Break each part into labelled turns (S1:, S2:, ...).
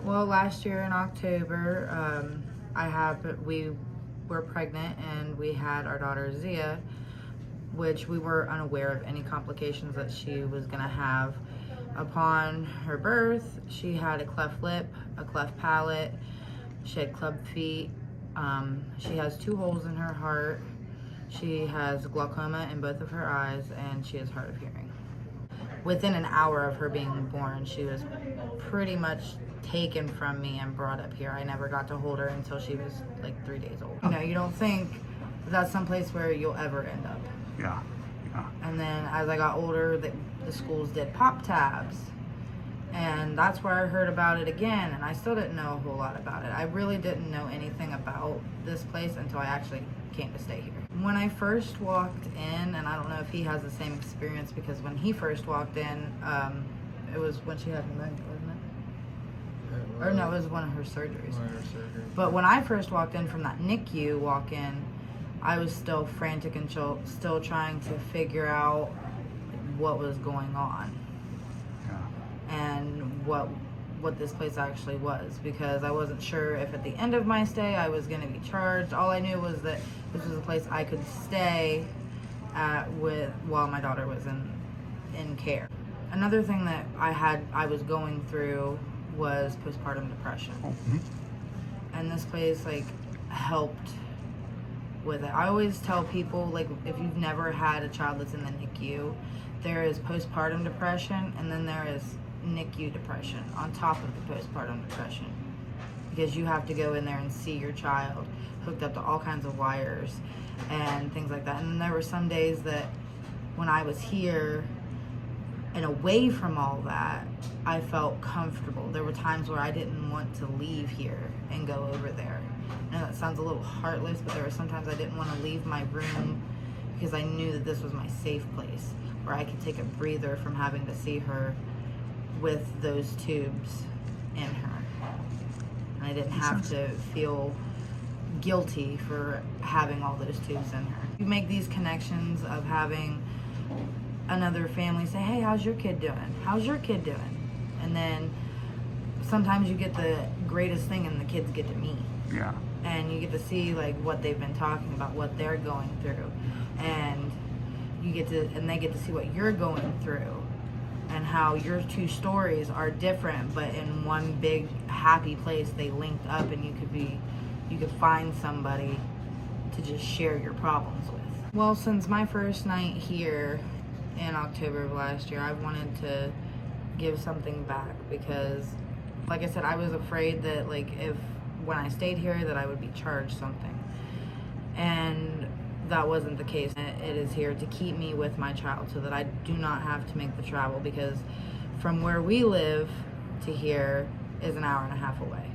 S1: Well, last year in October, we were pregnant and we had our daughter Zia, which we were unaware of any complications that she was gonna have. Upon her birth, she had a cleft lip, a cleft palate, she had club feet, she has 2 holes in her heart, she has glaucoma in both of her eyes, and she is hard of hearing. Within an hour of her being born, she was pretty much taken from me and brought up here. I never got to hold her until she was like 3 days old. You know, you don't think that's someplace where you'll ever end up.
S2: Yeah.
S1: And then as I got older, the schools did pop tabs. And that's where I heard about it again, and I still didn't know a whole lot about it. I really didn't know anything about this place until I actually came to stay here. When I first walked in, and I don't know if he has the same experience, because when he first walked in, it was when she had pneumonia, wasn't it? Or no, it was one of her surgeries. But when I first walked in from that NICU walk-in, I was still frantic and still trying to figure out what was going on. And what this place actually was, because I wasn't sure if at the end of my stay I was going to be charged. All I knew was that this was a place I could stay at while my daughter was in care. Another thing that I was going through was postpartum depression. And this place like helped with it. I always tell people, like, if you've never had a child that's in the NICU, there is postpartum depression, and then there is NICU depression on top of the postpartum depression, because you have to go in there and see your child hooked up to all kinds of wires and things like that. And then there were some days that when I was here and away from all that, I felt comfortable. There were times where I didn't want to leave here and go over there. I know that sounds a little heartless, but there were sometimes I didn't want to leave my room because I knew that this was my safe place where I could take a breather from having to see her with those tubes in her. And I didn't have to feel guilty for having all those tubes in her. You make these connections of having another family say, hey, how's your kid doing? How's your kid doing? And then sometimes you get the greatest thing and the kids get to meet.
S2: Yeah.
S1: And you get to see like what they've been talking about, what they're going through. And they get to see what you're going through, and how your 2 stories are different, but in one big happy place they linked up, and you could find somebody to just share your problems with. Well, since my first night here in October of last year, I've wanted to give something back, because like I said, I was afraid that like if when I stayed here that I would be charged something, and that wasn't the case. It is here to keep me with my child so that I do not have to make the travel, because from where we live to here is an hour and a half away.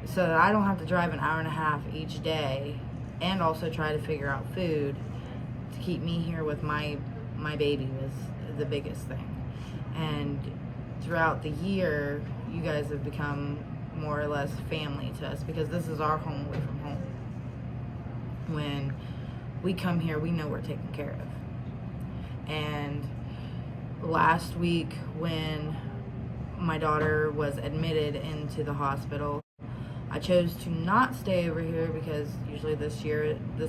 S1: So that I don't have to drive an hour and a half each day and also try to figure out food to keep me here with my baby was the biggest thing. And throughout the year, you guys have become more or less family to us, because this is our home away from home. When we come here, we know we're taken care of. And last week when my daughter was admitted into the hospital, I chose to not stay over here because usually this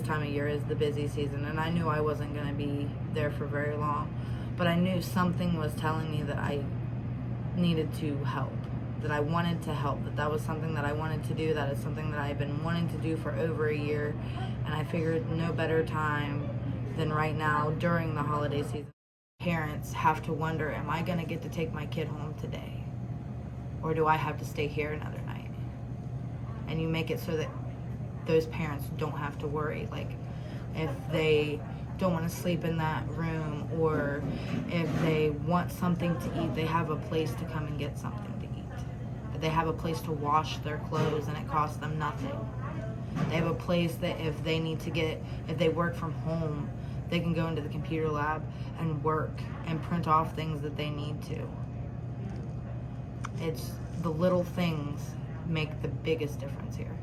S1: time of year is the busy season, and I knew I wasn't going to be there for very long. But I knew something was telling me that I needed to help, that I wanted to help, that was something that I wanted to do, that is something that I've been wanting to do for over a year. And I figured no better time than right now during the holiday season. Parents have to wonder, am I going to get to take my kid home today? Or do I have to stay here another night? And you make it so that those parents don't have to worry. Like, if they don't want to sleep in that room, or if they want something to eat, they have a place to come and get something to eat. They have a place to wash their clothes and it costs them nothing. They have a place that if they work from home, they can go into the computer lab and work and print off things that they need to. It's the little things make the biggest difference here.